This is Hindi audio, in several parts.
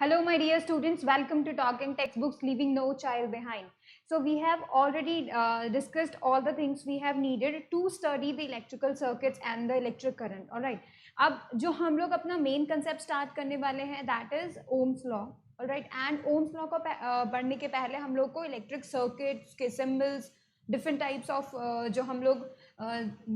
Hello, my dear students. Welcome to Talking Textbooks, Leaving No Child Behind. So, we have already discussed all the things we have needed to study the electrical circuits and the electric current. All right. अब जो हम लोग अपना मेन कंसेप्ट स्टार्ट करने वाले हैं that is Ohm's law. All right. And Ohm's law को पढ़ने के पहले हम लोग को इलेक्ट्रिक सर्किट्स के सिंबल्स, डिफरेंट टाइप्स ऑफ जो हम लोग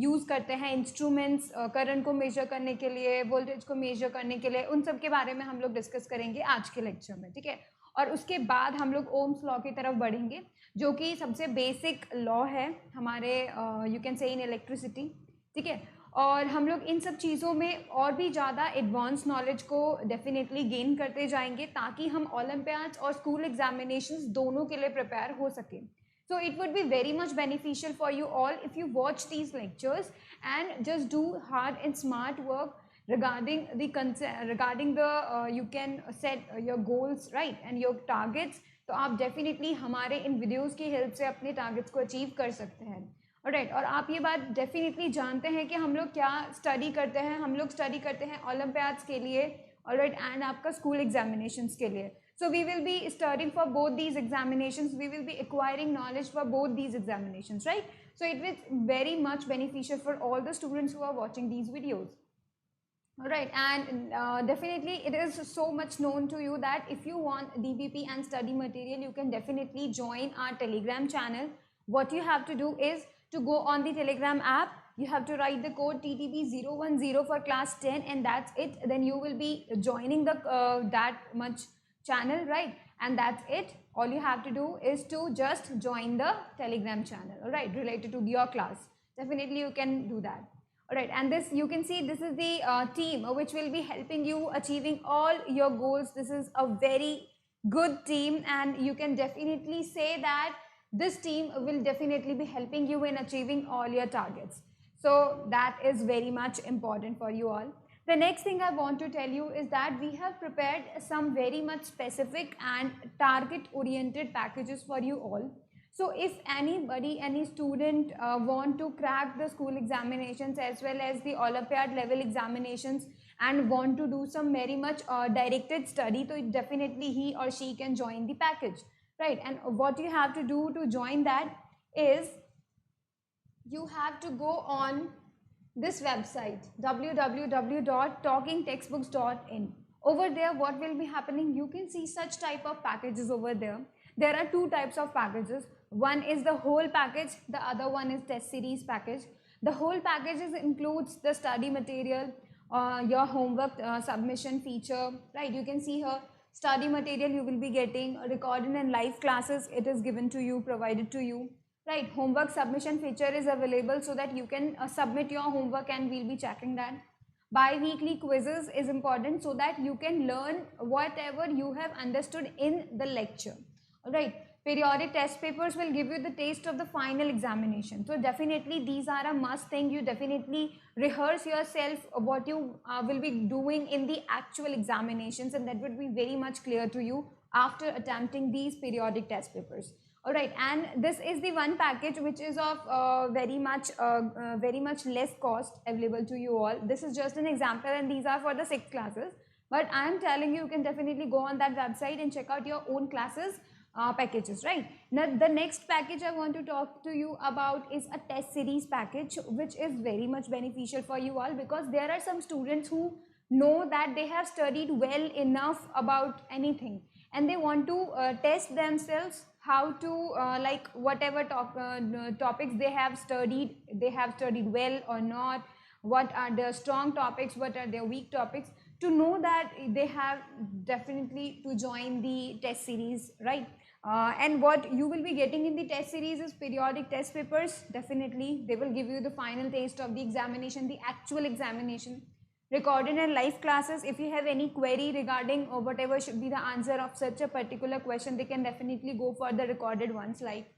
यूज़ करते हैं इंस्ट्रूमेंट्स करंट को मेजर करने के लिए, वोल्टेज को मेजर करने के लिए, उन सब के बारे में हम लोग डिस्कस करेंगे आज के लेक्चर में. ठीक है. और उसके बाद हम लोग ओम्स लॉ की तरफ बढ़ेंगे जो कि सबसे बेसिक लॉ है हमारे यू कैन से इन इलेक्ट्रिसिटी. ठीक है. और हम लोग इन सब चीज़ों में और भी ज़्यादा एडवांस नॉलेज को डेफिनेटली गेन करते जाएंगे ताकि हम ओलंपियाड्स और स्कूल एग्जामिनेशंस दोनों के लिए प्रिपेयर हो सकें. So it would be very much beneficial for you all if you watch these lectures and just do hard and smart work regarding the you can set your goals, right, and your targets. तो आप definitely हमारे इन videos की help से अपने targets को achieve कर सकते हैं. Alright, और आप ये बात definitely जानते हैं कि हम लोग क्या study करते हैं. हम लोग study करते हैं Olympiads के लिए, alright, and आपका school examinations के लिए. So we will be studying for both these examinations. We will be acquiring knowledge for both these examinations, right? So it is very much beneficial for all the students who are watching these videos. All right, and definitely it is so much known to you that if you want DBP and study material, you can definitely join our Telegram channel. What you have to do is to go on the Telegram app. You have to write the code TTB010 for class 10 and that's it. Then you will be joining the that much channel, right? And that's it. All you have to do is to just join the Telegram channel, all right, related to your class. Definitely you can do that. All right, and this you can see this is the team which will be helping you achieving all your goals. This is a very good team and you can definitely say that this team will definitely be helping you in achieving all your targets. So that is very much important for you all. The next thing I want to tell you is that we have prepared some very much specific and target oriented packages for you all. So if anybody, any student want to crack the school examinations as well as the Olympiad level examinations and want to do some very much directed study, so definitely he or she can join the package, right? And what you have to do to join that is you have to go on this website www.talkingtextbooks.in. Over there what will be happening, you can see such type of packages over there. There are two types of packages. One is the whole package, the other one is test series package. The whole packages includes the study material, your homework submission feature, right? You can see here study material you will be getting, recorded and live classes it is given to you, provided to you, right? Homework submission feature is available so that you can submit your homework and we'll be checking that. Bi-weekly quizzes is important so that you can learn whatever you have understood in the lecture. All right. Periodic test papers will give you the taste of the final examination. So definitely these are a must thing. You definitely rehearse yourself what you will be doing in the actual examinations and that would be very much clear to you after attempting these periodic test papers. All right, and this is the one package which is of very much less cost available to you all. This is just an example and these are for the 6th classes, but I am telling you can definitely go on that website and check out your own classes packages, right? Now the next package I want to talk to you about is a test series package which is very much beneficial for you all because there are some students who know that they have studied well enough about anything and they want to test themselves how to like whatever topics they have studied well or not, what are their strong topics, what are their weak topics, to know that they have definitely to join the test series, right? And what you will be getting in the test series is periodic test papers. Definitely they will give you the final taste of the examination, the actual examination. Recorded and live classes, if you have any query regarding or whatever should be the answer of such a particular question, they can definitely go for the recorded ones. Like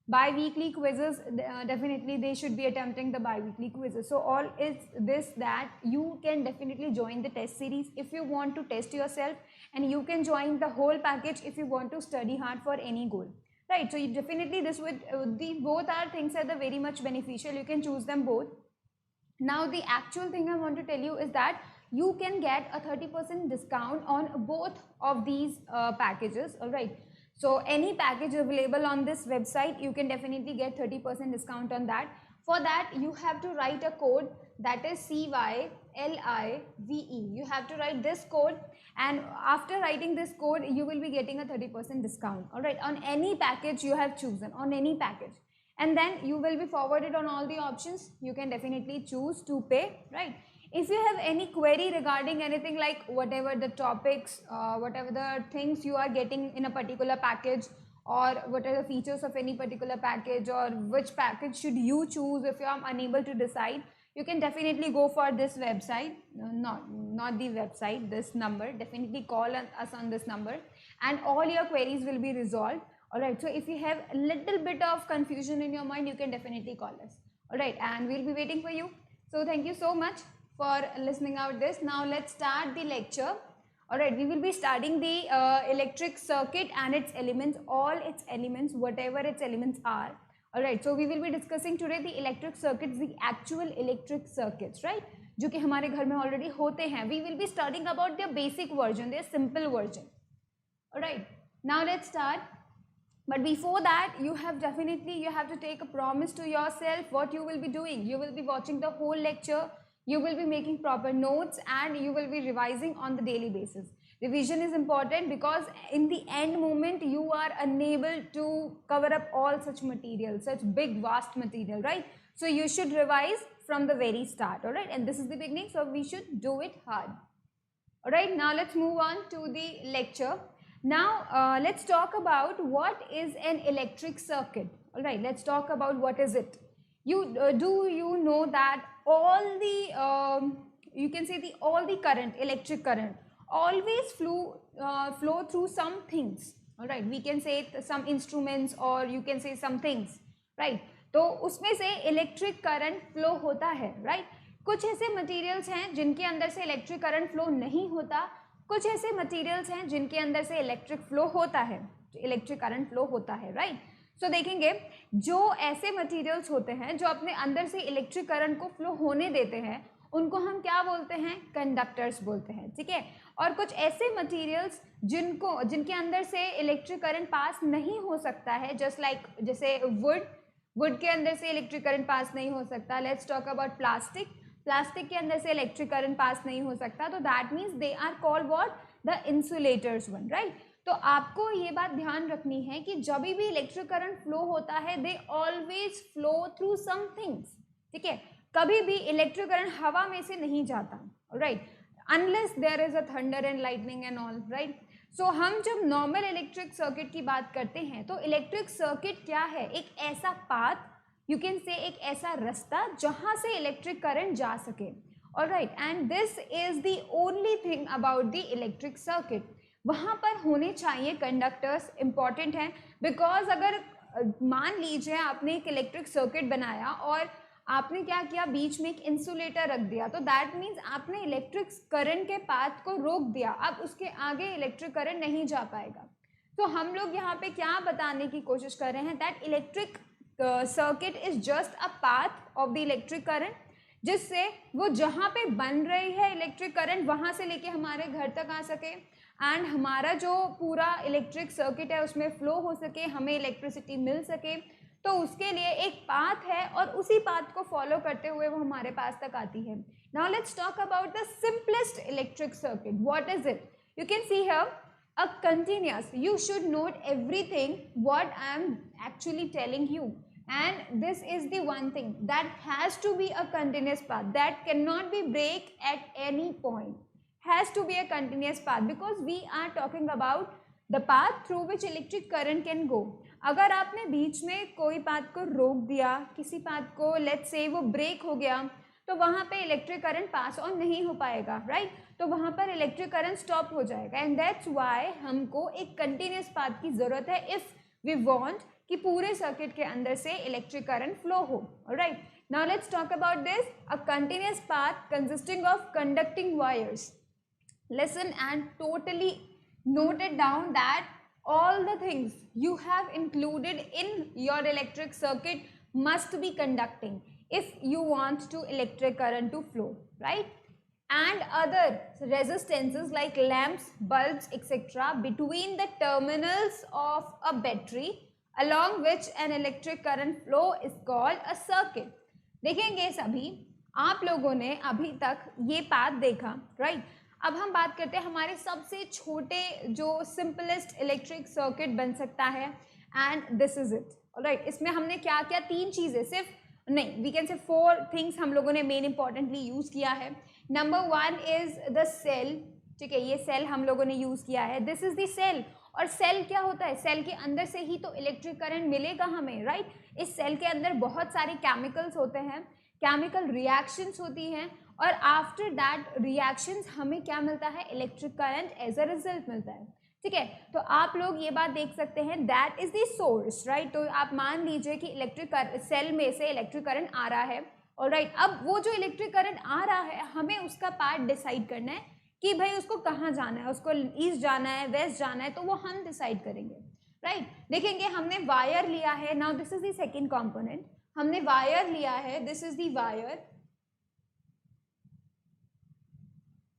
bi-weekly quizzes, definitely they should be attempting the bi-weekly quizzes. So all is this that you can definitely join the test series if you want to test yourself and you can join the whole package if you want to study hard for any goal, right? So you definitely this would the both are things are the very much beneficial. You can choose them both. Now the actual thing I want to tell you is that you can get a 30% discount on both of these packages. All right, so any package available on this website, you can definitely get 30% discount on that. For that, you have to write a code, that is CYLIVE. You have to write this code, and after writing this code, you will be getting a 30% discount, all right, on any package you have chosen, on any package. And then you will be forwarded on all the options. You can definitely choose to pay, right? If you have any query regarding anything, like whatever the topics, whatever the things you are getting in a particular package, or what are the features of any particular package, or which package should you choose if you are unable to decide, you can definitely go for this website. Not the website, this number. Definitely call us on this number, and all your queries will be resolved. All right, so if you have a little bit of confusion in your mind, you can definitely call us. All right, and we'll be waiting for you. So thank you so much for listening out this. Now let's start the lecture. All right, we will be studying the electric circuit and its elements, all its elements, whatever its elements are. All right, so we will be discussing today the electric circuits, the actual electric circuits, right? जो कि हमारे घर में already होते हैं. We will be studying about their basic version, their simple version. All right, now let's start. But before that, you have to take a promise to yourself what you will be doing. You will be watching the whole lecture, you will be making proper notes, and you will be revising on the daily basis. Revision is important because in the end moment, you are unable to cover up all such material, such big, vast material, right? So you should revise from the very start, all right? And this is the beginning, so we should do it hard. All right, now let's move on to the lecture. Now, let's talk about what is an electric circuit. All right, let's talk about what is it. Do you know that all the you can say all the current, electric current, always flow through some things. All right, we can say some instruments, or you can say some things, right? तो उसमें से इलेक्ट्रिक करंट फ्लो होता है, राइट? कुछ ऐसे मटेरियल्स हैं जिनके अंदर से इलेक्ट्रिक करंट फ्लो नहीं होता, कुछ ऐसे मटेरियल्स हैं जिनके अंदर से इलेक्ट्रिक फ्लो होता है, इलेक्ट्रिक करंट फ्लो होता है, राइट? सो देखेंगे जो ऐसे मटेरियल्स होते हैं जो अपने अंदर से इलेक्ट्रिक करंट को फ्लो होने देते हैं, उनको हम क्या बोलते हैं? कंडक्टर्स बोलते हैं, ठीक है? और कुछ ऐसे मटेरियल्स जिनके अंदर से इलेक्ट्रिक करंट पास नहीं हो सकता है, जैसे वुड के अंदर से इलेक्ट्रिक करंट पास नहीं हो सकता. लेट्स टॉक अबाउट प्लास्टिक के अंदर से इलेक्ट्रिक करंट पास नहीं हो सकता, तो that means they are called what? The insulators one, right? तो आपको ये बात ध्यान रखनी है कि जब भी इलेक्ट्रिक करंट फ्लो होता है, they always flow through some things, ठीक है? कभी भी इलेक्ट्रिक करंट हवा में से नहीं जाता, right? Unless there is a thunder and lightning and all, right? So हम जब नॉर्मल इलेक्ट्रिक सर्किट की बात करते हैं, तो इलेक्ट्रिक सर्किट क्या है? एक ऐसा पाथ, यू कैन से एक ऐसा रास्ता जहां से इलेक्ट्रिक करंट जा सके. Alright, and this is the only thing about the electric circuit. वहां पर होने चाहिए कंडक्टर्स, इंपॉर्टेंट है. बिकॉज अगर मान लीजिए आपने एक इलेक्ट्रिक सर्किट बनाया और आपने क्या किया, बीच में एक इंसुलेटर रख दिया, तो दैट मीन्स आपने इलेक्ट्रिक करंट के पाथ को रोक दिया. अब उसके आगे इलेक्ट्रिक करंट नहीं जा पाएगा. तो हम लोग यहाँ पे क्या बताने की कोशिश कर रहे हैं? That electric circuit is just a path of the electric current, जिससे वो जहाँ पे बन रही है इलेक्ट्रिक करंट, वहाँ से लेके हमारे घर तक आ सके, एंड हमारा जो पूरा इलेक्ट्रिक सर्किट है उसमें फ्लो हो सके, हमें इलेक्ट्रिसिटी मिल सके. तो उसके लिए एक पाथ है, और उसी पाथ को फॉलो करते हुए वो हमारे पास तक आती है. Now let's talk about the simplest electric circuit. What is it? You can see here a continuous. You should note everything what I am actually telling you, and this is the one thing that has to be a continuous path, that cannot be break at any point, has to be a continuous path, because we are talking about the path through which electric current can go. अगर आपने बीच में कोई पाथ को रोक दिया, किसी पाथ को लेट्स से वो ब्रेक हो गया, तो वहाँ पे इलेक्ट्रिक करंट पास ऑन नहीं हो पाएगा, राइट? तो वहाँ पर इलेक्ट्रिक करंट स्टॉप हो जाएगा, एंड दैट्स वाई हमको एक कंटिन्यूस पाथ की जरूरत है इफ वी वांट कि पूरे सर्किट के अंदर से इलेक्ट्रिक करंट फ्लो हो. Alright, now let's talk about this. A continuous path consisting of conducting wires. Listen and totally note it down that all the things you have included in your electric circuit must be conducting if you want to electric current to flow, right? and other resistances like lamps, bulbs, etc. between the terminals of a battery along which an electric current flow is called a circuit. देखेंगे सभी आप लोगों ने अभी तक ये पाथ देखा, राइट? अब हम बात करते हैं हमारे सबसे छोटे जो सिंपलेस्ट इलेक्ट्रिक सर्किट बन सकता है, and this is it, right? इसमें हमने क्या क्या, तीन चीजें, सिर्फ नहीं, वी कैन से 4 थिंग्स हम लोगों ने मेन इंपॉर्टेंटली यूज किया है. Number 1 is the cell. ठीक है, ये सेल हम लोगों ने यूज किया है. This is the cell. और सेल क्या होता है? सेल के अंदर से ही तो इलेक्ट्रिक करंट मिलेगा हमें, राइट? इस सेल के अंदर बहुत सारे केमिकल्स होते हैं, केमिकल रिएक्शंस होती हैं, और आफ्टर दैट रिएक्शंस हमें क्या मिलता है? Electric current as a result मिलता है. ठीक है, तो आप लोग ये बात देख सकते हैं, that is the source, right? तो आप मान लीजिए कि इलेक्ट्रिक सेल में से इलेक्ट्रिक करंट आ रहा है, ऑलराइट. अब वो जो इलेक्ट्रिक करंट आ रहा है, हमें उसका पार्ट डिसाइड करना है कि भाई उसको कहाँ जाना है, उसको ईस्ट जाना है, वेस्ट जाना है, तो वो हम डिसाइड करेंगे, राइट? देखेंगे हमने वायर लिया है. Now this is the second component. हमने वायर लिया है, this is the wire,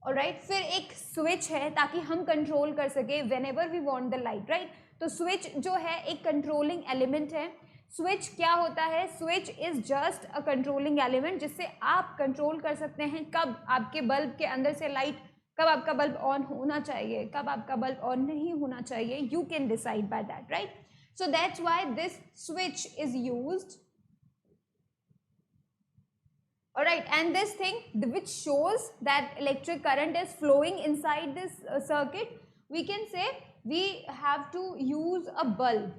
alright. फिर एक स्विच है ताकि हम कंट्रोल कर सके whenever we want the light, right? तो स्विच जो है एक कंट्रोलिंग एलिमेंट है. स्विच क्या होता है? Switch is just a controlling element जिससे आप कंट्रोल कर सकते हैं कब आपके बल्ब के अंदर से लाइट, कब आपका बल्ब ऑन होना चाहिए, कब आपका बल्ब ऑन नहीं होना चाहिए. You can decide by that, right? So that's why this switch is used. Alright, and this thing which shows that electric current is flowing inside this circuit, we can say we have to use a bulb,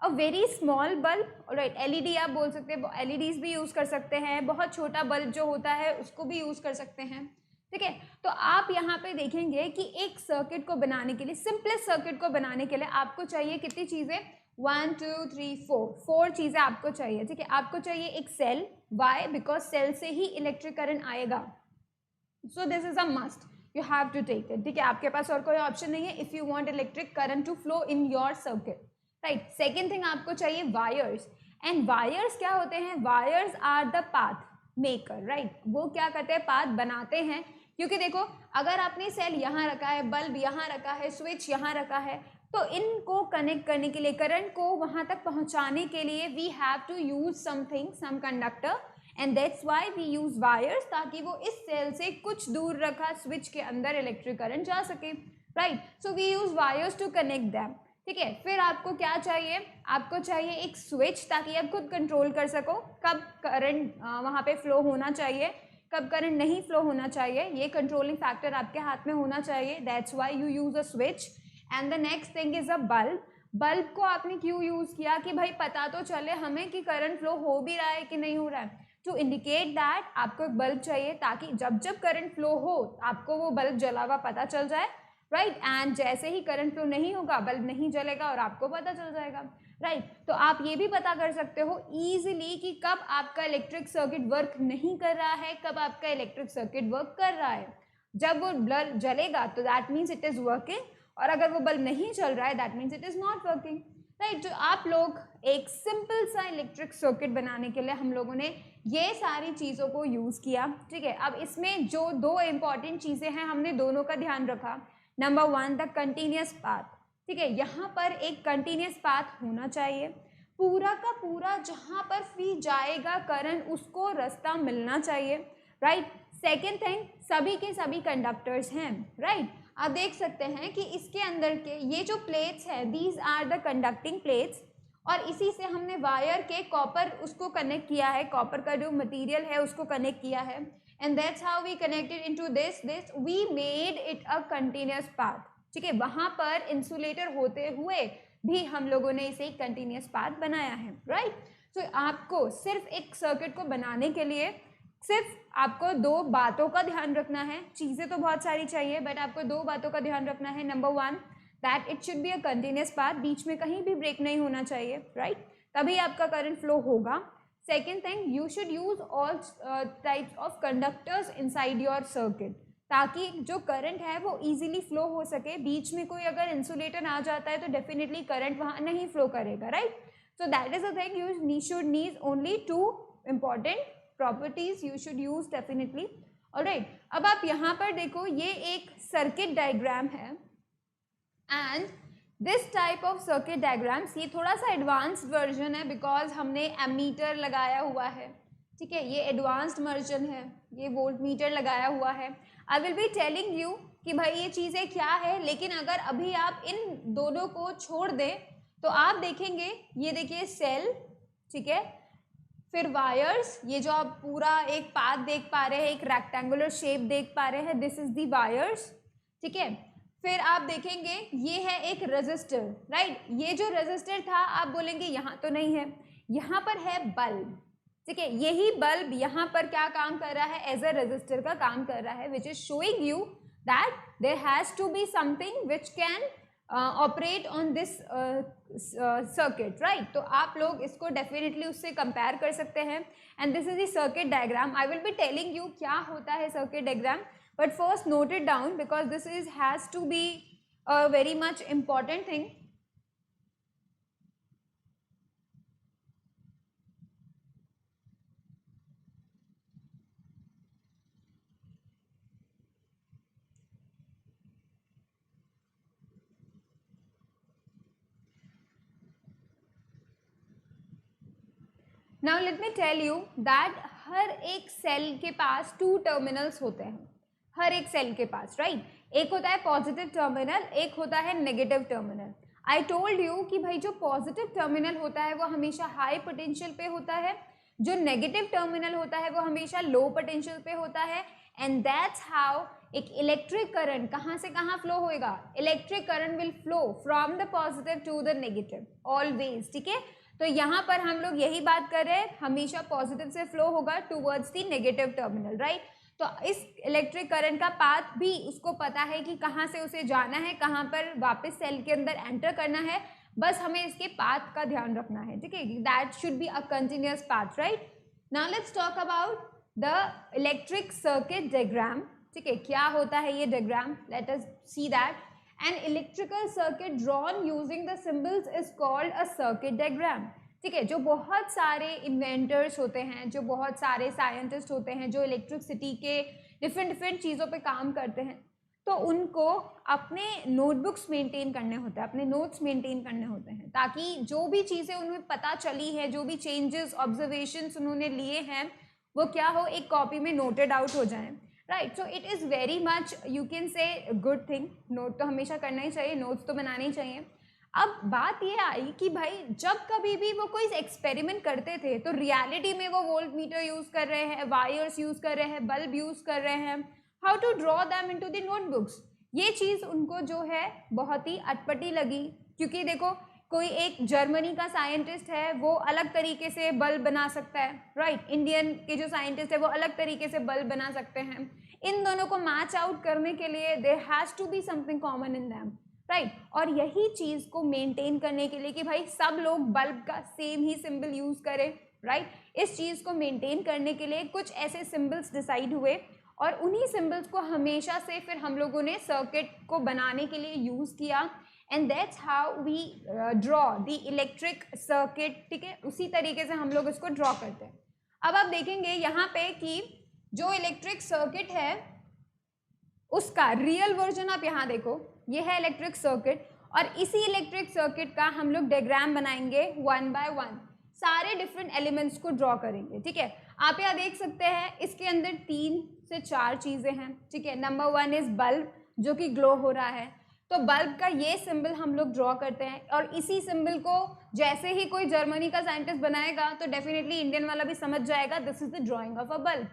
a very small bulb. Alright, LED आप बोल सकते हैं, LEDs भी यूज कर सकते हैं, बहुत छोटा बल्ब जो होता है उसको भी यूज कर सकते हैं. ठीक है, तो आप यहाँ पे देखेंगे कि एक सर्किट को बनाने के लिए, सिंपलेस्ट सर्किट को बनाने के लिए आपको चाहिए कितनी चीजें? 1 2 3 4 चीजें आपको चाहिए. ठीक है, आपको चाहिए एक सेल. वाई? बिकॉज सेल से ही इलेक्ट्रिक करंट आएगा. So this is a must, you have to take it. ठीक है, आपके पास और कोई ऑप्शन नहीं है if you want electric current to flow in your circuit, right? Second thing आपको चाहिए वायर्स. एंड वायर्स क्या होते हैं? Wires are the path maker, right? वो क्या करते हैं? पाथ बनाते हैं. क्योंकि देखो, अगर आपने सेल यहाँ रखा है, बल्ब यहाँ रखा है, स्विच यहाँ रखा है, तो इनको कनेक्ट करने के लिए, करंट को वहां तक पहुंचाने के लिए we have to use something, some conductor, and that's why we use wires, ताकि वो इस सेल से कुछ दूर रखा स्विच के अंदर इलेक्ट्रिक करंट जा सके, right? So we use wires to connect them. ठीक है, फिर आपको क्या चाहिए? आपको चाहिए एक स्विच, ताकि आप खुद कंट्रोल कर सको कब करंट वहां पे फ्लो होना चाहिए, कब करंट नहीं फ्लो होना चाहिए. ये कंट्रोलिंग फैक्टर आपके हाथ में होना चाहिए. That's why you use a switch. And the next thing is a bulb. Bulb को आपने क्यों यूज किया? कि भाई पता तो चले हमें कि करंट फ्लो हो भी रहा है कि नहीं हो रहा है. टू इंडिकेट दैट आपको एक बल्ब चाहिए, ताकि जब जब करंट फ्लो हो आपको वो बल्ब जला हुआ पता चल जाए, राइट? एंड जैसे ही करंट फ्लो नहीं होगा, बल्ब नहीं जलेगा और आपको पता चल जाएगा, राइट? तो आप ये भी पता कर सकते हो ईजिली कि कब आपका इलेक्ट्रिक सर्किट वर्क नहीं कर रहा है, कब आपका इलेक्ट्रिक सर्किट वर्क कर रहा है. जब वो बल्ब जलेगा तो that means it is working, और अगर वो बल्ब नहीं चल रहा है that means it is not working, right? तो आप लोग एक सिंपल सा इलेक्ट्रिक सर्किट बनाने के लिए हम लोगों ने ये सारी चीज़ों को यूज़ किया. ठीक है, अब इसमें जो 2 इंपॉर्टेंट चीज़ें हैं हमने दोनों का ध्यान रखा. Number 1 the continuous path. ठीक है, यहाँ पर एक कंटिन्यूस पाथ होना चाहिए, पूरा का पूरा जहाँ पर भी जाएगा करंट उसको रास्ता मिलना चाहिए, राइट? सेकेंड थिंग, सभी के सभी कंडक्टर्स हैं, राइट? आप देख सकते हैं कि इसके अंदर के ये जो प्लेट्स है, these are the conducting plates, और इसी से हमने वायर के कॉपर उसको कनेक्ट किया है, कॉपर का जो मटेरियल है उसको कनेक्ट किया है, and that's how we connected into this we made it a continuous path. ठीक है, वहां पर इंसुलेटर होते हुए भी हम लोगों ने इसे एक कंटिन्यूस पाथ बनाया है, राइट? तो आपको सिर्फ एक सर्किट को बनाने के लिए सिर्फ आपको 2 बातों का ध्यान रखना है. चीजें तो बहुत सारी चाहिए, बट आपको 2 बातों का ध्यान रखना है. Number 1 that it should be a continuous path, बीच में कहीं भी ब्रेक नहीं होना चाहिए, राइट? तभी आपका करंट फ्लो होगा. Second thing, you should use all types of conductors inside your circuit, ताकि जो करंट है वो इजीली फ्लो हो सके. बीच में कोई अगर इंसुलेटर आ जाता है तो डेफिनेटली करंट वहां नहीं फ्लो करेगा, right? So that is a thing, you should need only 2 important properties you should use definitely. Alright, अब आप यहाँ पर देखो, ये एक सर्किट डायग्राम है and this type of circuit diagrams, ये थोड़ा सा एडवांस्ड वर्जन है बिकॉज हमने एमीटर लगाया हुआ है, ठीक है, ये एडवांस्ड वर्जन है, ये वोल्ट मीटर लगाया हुआ है। आई विल बी टेलिंग यू कि भाई ये चीज़ें क्या है, लेकिन अगर अभी आप इन दोनों को छोड़ दें तो आप देखेंगे, ये देखिए सेल, ठीक है, फिर वायर्स, ये जो आप पूरा एक पाथ देख पा रहे हैं, एक रेक्टेंगुलर शेप देख पा रहे हैं, दिस इज दी वायर्स, ठीक है। फिर आप देखेंगे ये है एक रेजिस्टर, राइट, ये जो रेजिस्टर था आप बोलेंगे यहाँ तो नहीं है, यहाँ पर है बल्ब, ठीक है, यही बल्ब यहाँ पर क्या काम कर रहा है, एज अ रेजिस्टर का काम कर रहा है, which is showing you that there has to be something which can operate on this circuit, right. तो आप लोग इसको डेफिनेटली उससे कंपेयर कर सकते हैं and this is the circuit diagram. I will be telling you क्या होता है circuit diagram, but first note it down because this is has to be a very much important thing. Now let me tell you that हर एक सेल के पास 2 टर्मिनल्स होते हैं, हर एक सेल के पास, राइट, एक होता है पॉजिटिव टर्मिनल, एक होता है negative terminal. I told you कि भाई जो पॉजिटिव टर्मिनल होता है वो हमेशा हाई पोटेंशियल पे होता है, जो नेगेटिव टर्मिनल होता है वो हमेशा लो पोटेंशियल पे होता है, एंड दैट्स हाउ एक इलेक्ट्रिक करंट कहाँ से कहाँ फ्लो होएगा, electric current will flow from the positive to the negative always, ठीक है। तो यहाँ पर हम लोग यही बात कर रहे हैं, हमेशा पॉजिटिव से फ्लो होगा towards the negative terminal, right. तो इस इलेक्ट्रिक करंट का पाथ भी उसको पता है कि कहाँ से उसे जाना है, कहाँ पर वापस सेल के अंदर एंटर करना है, बस हमें इसके पाथ का ध्यान रखना है, ठीक है, that should be a continuous path, right. Now let's talk about the electric circuit diagram, ठीक है, क्या होता है ये diagram, let us see that. An electrical circuit drawn using the symbols is called a circuit diagram, ठीक है। जो बहुत सारे इन्वेंटर्स होते हैं, जो बहुत सारे साइंटिस्ट होते हैं, जो इलेक्ट्रिसिटी के डिफरेंट चीज़ों पे काम करते हैं, तो उनको अपने नोटबुक्स मेंटेन करने होते हैं, अपने नोट्स मेंटेन करने होते हैं, ताकि जो भी चीज़ें उन्हें पता चली है, जो भी चेंजेस ऑब्जर्वेशंस उन्होंने लिए हैं, वो क्या हो, एक कॉपी में नोटेड आउट हो जाएं, right. So it is very much you can से गुड थिंग, नोट तो हमेशा करना ही चाहिए, नोट्स तो बनाने ही चाहिए। अब बात ये आई कि भाई जब कभी भी वो कोई एक्सपेरिमेंट करते थे तो रियलिटी में वो वोल्ट मीटर यूज़ कर रहे हैं, वायर्स यूज़ कर रहे हैं, बल्ब यूज़ कर रहे हैं, how to draw them into the notebooks, ये चीज़ उनको जो है बहुत ही अटपटी लगी, क्योंकि देखो कोई एक जर्मनी का साइंटिस्ट है वो अलग तरीके से बल्ब बना सकता है, राइट, इंडियन के जो साइंटिस्ट है वो अलग तरीके से बल्ब बना सकते हैं, इन दोनों को मैच आउट करने के लिए there has to be something common in them, right. और यही चीज़ को मेंटेन करने के लिए कि भाई सब लोग बल्ब का सेम ही सिंबल यूज़ करें, राइट, इस चीज़ को मेंटेन करने के लिए कुछ ऐसे सिंबल्स डिसाइड हुए और उन्हीं सिंबल्स को हमेशा से फिर हम लोगों ने सर्किट को बनाने के लिए यूज़ किया, and that's how we draw the electric circuit, ठीक है, उसी तरीके से हम लोग इसको ड्रॉ करते हैं। अब आप देखेंगे यहाँ पे कि जो इलेक्ट्रिक सर्किट है उसका रियल वर्जन आप यहाँ देखो, ये है इलेक्ट्रिक सर्किट, और इसी इलेक्ट्रिक सर्किट का हम लोग डायग्राम बनाएंगे 1 by 1, सारे डिफरेंट एलिमेंट्स को ड्रॉ करेंगे, ठीक है। आप यहाँ देख सकते हैं इसके अंदर 3 से 4 चीज़ें हैं, ठीक है। नंबर 1 इज बल्ब जो कि ग्लो हो रहा है, तो बल्ब का ये सिंबल हम लोग ड्रॉ करते हैं, और इसी सिंबल को जैसे ही कोई जर्मनी का साइंटिस्ट बनाएगा तो डेफिनेटली इंडियन वाला भी समझ जाएगा this is the drawing of a bulb.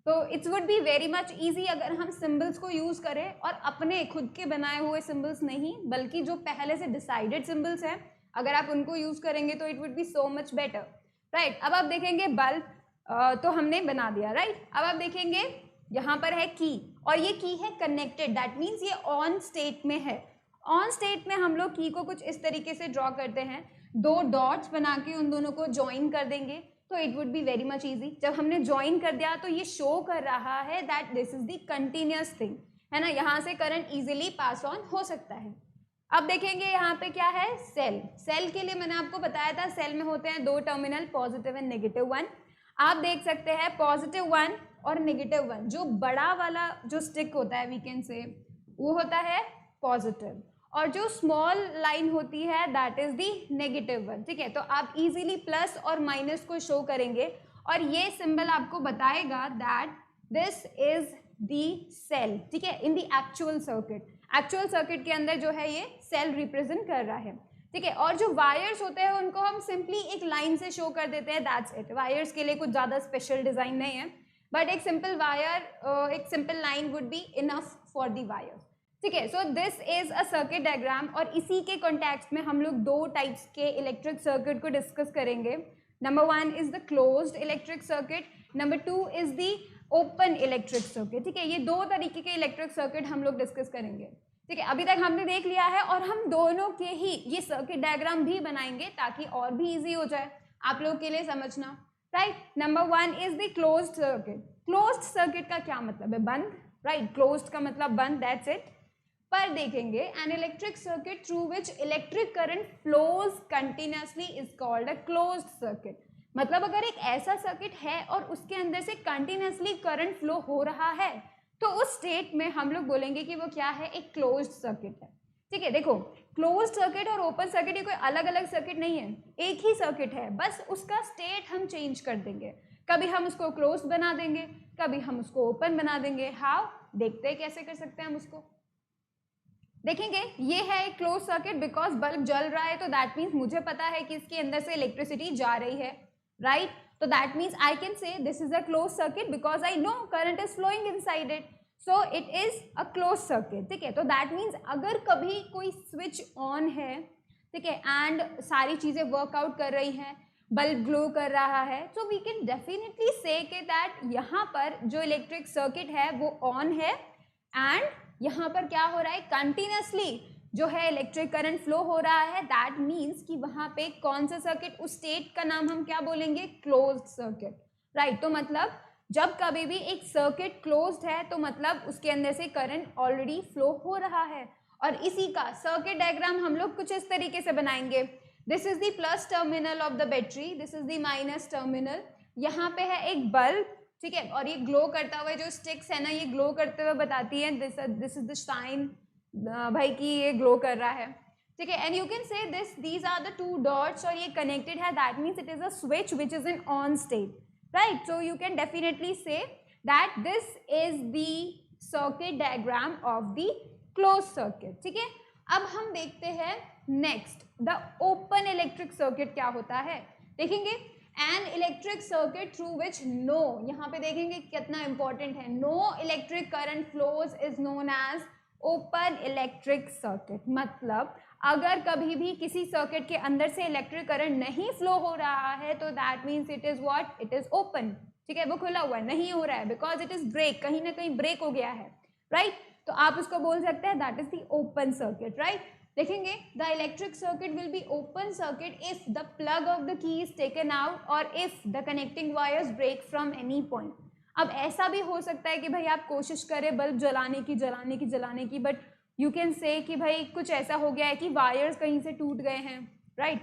तो it's would be very much easy अगर हम सिंबल्स को यूज़ करें और अपने खुद के बनाए हुए सिंबल्स नहीं, बल्कि जो पहले से डिसाइडेड सिंबल्स हैं, अगर आप उनको यूज़ करेंगे तो it would B so much better, right. अब आप देखेंगे बल्ब तो हमने बना दिया, राइट। अब आप देखेंगे यहाँ पर है की, और ये की है कनेक्टेड, दैट मीन्स ये ऑन स्टेट में है। ऑन स्टेट में हम लोग की को कुछ इस तरीके से ड्रॉ करते हैं, 2 डॉट्स बना के उन दोनों को ज्वाइन कर देंगे, तो it would be very much easy. जब हमने ज्वाइन कर दिया तो ये शो कर रहा है that this is the continuous thing, है ना, यहाँ से करंट इजीली पास ऑन हो सकता है। अब देखेंगे यहाँ पे क्या है, सेल। सेल के लिए मैंने आपको बताया था सेल में होते हैं 2 टर्मिनल, पॉजिटिव एंड नेगेटिव 1। आप देख सकते हैं पॉजिटिव 1 और -1, जो बड़ा वाला जो स्टिक होता है वी कैन से वो होता है पॉजिटिव, और जो स्मॉल लाइन होती है दैट इज दी -1, ठीक है। तो आप इजीली प्लस और माइनस को शो करेंगे और ये सिंबल आपको बताएगा that this is the cell, ठीक है, in the actual circuit. Actual circuit के अंदर जो है ये सेल रिप्रेजेंट कर रहा है, ठीक है। और जो वायर्स होते हैं उनको हम सिंपली एक लाइन से शो कर देते हैं, दैट्स इट। वायर्स के लिए कुछ ज़्यादा स्पेशल डिज़ाइन नहीं है, बट एक सिंपल वायर, एक simple line would be enough for the wire, ठीक है। So this is a circuit diagram, और इसी के कॉन्टेक्स्ट में हम लोग दो टाइप्स के इलेक्ट्रिक सर्किट को डिस्कस करेंगे। Number 1 is the closed electric circuit, number 2 is the open electric circuit, ठीक है। ये दो तरीके के इलेक्ट्रिक सर्किट हम लोग डिस्कस करेंगे, ठीक है। अभी तक हमने देख लिया है और हम दोनों के ही ये सर्किट डायग्राम भी बनाएंगे ताकि और भी इजी हो जाए आप लोग के लिए समझना, right. Number 1 is the closed circuit. Closed circuit का क्या मतलब है? बंद, राइट। क्लोज्ड का मतलब बंद, दैट्स इट। पर देखेंगे an electric circuit through which electric current flows continuously is called a closed circuit. मतलब अगर एक ऐसा सर्किट है और उसके अंदर से कंटिन्यूसली करंट फ्लो हो रहा है तो उस स्टेट में हम लोग बोलेंगे कि वो क्या है, एक क्लोज्ड सर्किट है, ठीक है। देखो, क्लोज्ड सर्किट और ओपन सर्किट ये कोई अलग अलग सर्किट नहीं है, एक ही सर्किट है, बस उसका स्टेट हम चेंज कर देंगे। कभी हम उसको क्लोज्ड बना देंगे, कभी हम उसको ओपन बना देंगे। हाउ? देखते हैं कैसे कर सकते हैं हम उसको। देखेंगे, ये है एक क्लोज सर्किट, बिकॉज बल्ब जल रहा है तो दैट मीन्स मुझे पता है कि इसके अंदर से इलेक्ट्रिसिटी जा रही है, राइट। तो that means I can say this is a close circuit because I know current is flowing inside it, so it is a close circuit, ठीक है। तो दैट मीन्स अगर कभी कोई स्विच ऑन है, ठीक है, एंड सारी चीजें वर्कआउट कर रही हैं, बल्ब ग्लो कर रहा है, तो वी कैन डेफिनेटली से कि दैट यहाँ पर जो इलेक्ट्रिक सर्किट है वो ऑन है एंड यहाँ पर क्या हो रहा है, कंटिन्यूसली जो है इलेक्ट्रिक करंट फ्लो हो रहा है। दैट मीन्स कि वहाँ पे कौन सा सर्किट, उस स्टेट का नाम हम क्या बोलेंगे, क्लोज्ड सर्किट, राइट। तो मतलब जब कभी भी एक सर्किट क्लोज्ड है तो मतलब उसके अंदर से करंट ऑलरेडी फ्लो हो रहा है। और इसी का सर्किट डायग्राम हम लोग कुछ इस तरीके से बनाएंगे। This is the plus terminal of the battery, this is the minus terminal. यहाँ पे है एक बल्ब, ठीक है, और ये ग्लो करता हुआ जो स्टिक्स है ना, ये ग्लो करते हुए बताती है दिस इज द साइन भाई कि ये ग्लो कर रहा है, ठीक है। And you can say this these are the two dots और ये कनेक्टेड है, that means it is a switch which is in on state, right. So you can definitely say that this is the circuit diagram of the close circuit, ठीक है। अब हम देखते हैं next the open electric circuit क्या होता है। देखेंगे an electric circuit through which no, यहाँ पे देखेंगे कितना इंपॉर्टेंट है, no electric current flows is known as open electric circuit. मतलब अगर कभी भी किसी सर्किट के अंदर से इलेक्ट्रिक करंट नहीं फ्लो हो रहा है तो that means it is what, it is open, ठीक है। वो खुला हुआ है, नहीं हो रहा है, बिकॉज इट इज ब्रेक, कहीं ना कहीं ब्रेक हो गया है, राइट। तो आप उसको बोल सकते हैं that is the open circuit, right. देखेंगे the electric circuit will be open circuit if the plug of the key is taken out और if the connecting wires break from any point. अब ऐसा भी हो सकता है कि भाई आप कोशिश करें बल्ब जलाने की, बट यू कैन से कि भाई कुछ ऐसा हो गया है कि वायर्स कहीं से टूट गए हैं, राइट,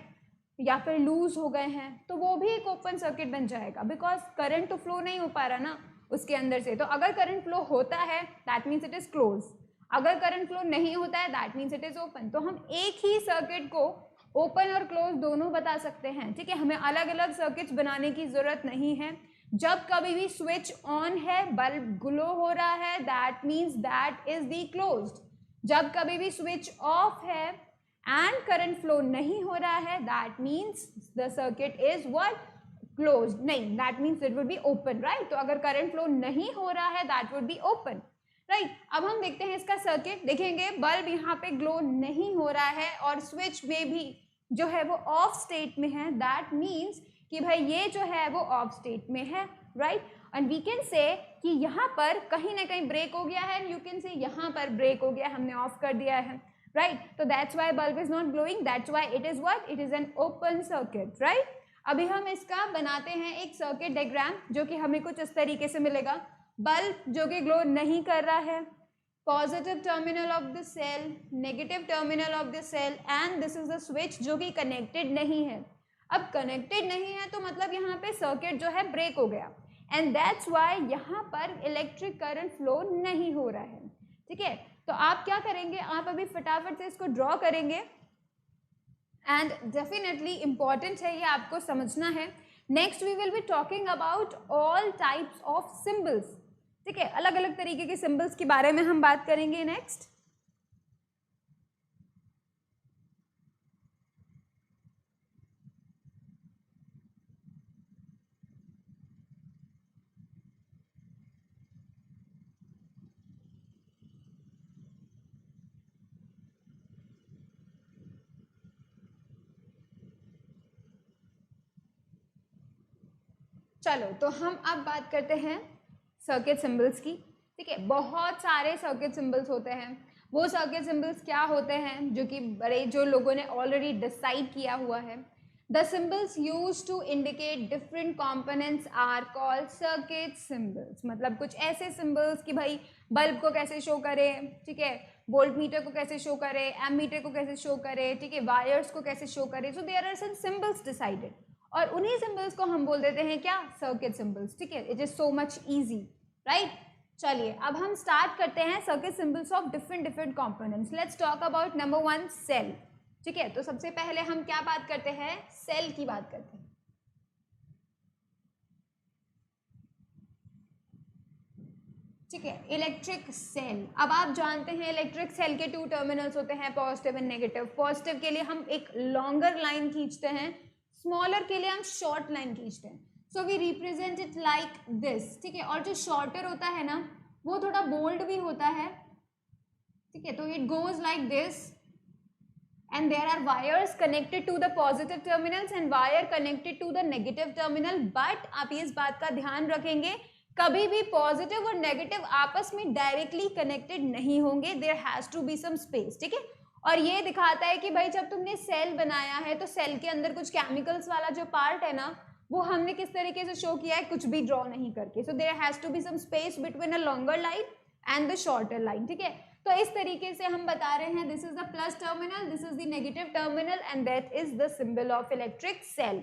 या फिर लूज हो गए हैं, तो वो भी एक ओपन सर्किट बन जाएगा, बिकॉज करंट तो फ्लो नहीं हो पा रहा ना उसके अंदर से। तो अगर करंट फ्लो होता है that means it is close, अगर करंट फ्लो नहीं होता है that means it is open. तो हम एक ही सर्किट को ओपन और क्लोज दोनों बता सकते हैं, ठीक है। हमें अलग अलग सर्किट्स बनाने की जरूरत नहीं है। जब कभी भी स्विच ऑन है, बल्ब ग्लो हो रहा है, that means that is the closed. जब कभी भी स्विच ऑफ है एंड करंट फ्लो नहीं हो रहा है, that means the circuit is what, closed. नहीं, that means it would be open, right. तो अगर करंट फ्लो नहीं हो रहा है that would be open, right. अब हम देखते हैं इसका सर्किट। देखेंगे बल्ब यहाँ पे ग्लो नहीं हो रहा है और स्विच में भी जो है वो ऑफ स्टेट में है, दैट मीन्स कि भाई ये जो है वो ऑफ स्टेट में है, right. And we can say कि यहाँ पर कहीं ना कहीं ब्रेक हो गया है, एंड यू कैन से यहाँ पर ब्रेक हो गया, हमने ऑफ कर दिया है, राइट। तो that's why bulb is not glowing, that's why it is what, it is an open circuit, right. अभी हम इसका बनाते हैं एक सर्किट डायग्राम जो कि हमें कुछ इस तरीके से मिलेगा। बल्ब जो कि ग्लो नहीं कर रहा है, positive terminal of the cell, negative terminal of the cell, and this is the switch जो कि कनेक्टेड नहीं है। अब कनेक्टेड नहीं है तो मतलब यहाँ पे सर्किट जो है ब्रेक हो गया। एंड दैट्स वाई यहाँ पर इलेक्ट्रिक करंट फ्लो नहीं हो रहा है, ठीक है। तो आप क्या करेंगे, आप अभी फटाफट से इसको ड्रॉ करेंगे एंड डेफिनेटली इंपॉर्टेंट है, ये आपको समझना है। Next we will be talking about all types of symbols, ठीक है, अलग अलग तरीके के सिंबल्स के बारे में हम बात करेंगे नेक्स्ट। चलो तो हम अब बात करते हैं सर्किट सिंबल्स की, ठीक है। बहुत सारे सर्किट सिंबल्स होते हैं। वो सर्किट सिंबल्स क्या होते हैं जो कि बड़े जो लोगों ने ऑलरेडी डिसाइड किया हुआ है। The symbols use to indicate different components are called circuit symbols. मतलब कुछ ऐसे सिंबल्स कि भाई बल्ब को कैसे शो करे, ठीक है, वोल्ट मीटर को कैसे शो करे, एमीटर को कैसे शो करे, ठीक है, वायर्स को कैसे शो करे। So there are some symbols decided और उन्हीं सिंबल्स को हम बोल देते हैं क्या, सर्किट सिंबल्स, ठीक है। It is so much easy, right. चलिए अब हम स्टार्ट करते हैं circuit symbols of different components. Let's talk about number 1 cell, ठीक है। तो सबसे पहले हम क्या बात करते हैं, सेल की बात करते हैं, ठीक है। इलेक्ट्रिक सेल, अब आप जानते हैं इलेक्ट्रिक सेल के 2 टर्मिनल्स होते हैं, पॉजिटिव एंड नेगेटिव। पॉजिटिव के लिए हम एक लॉन्गर लाइन खींचते हैं, स्मॉलर के लिए हम शॉर्ट लाइन खींचते हैं। So we represent it like this, ठीक है। और जो शॉर्टर होता है ना वो थोड़ा बोल्ड भी होता है, ठीक है। तो it goes like this and there are wires connected to the positive terminals and wire connected to the negative terminal. But आप इस बात का ध्यान रखेंगे कभी भी पॉजिटिव और नेगेटिव आपस में डायरेक्टली कनेक्टेड नहीं होंगे, there has to be some space, ठीक है। और ये दिखाता है कि भाई जब तुमने सेल बनाया है तो सेल के अंदर कुछ केमिकल्स वाला जो पार्ट है ना वो हमने किस तरीके से शो किया है, कुछ भी ड्रॉ नहीं करके। So there has to be some space between a longer line and the shorter line, ठीक है। तो इस तरीके से हम बता रहे हैं this is the plus terminal, this is the negative terminal and that is the symbol of electric cell,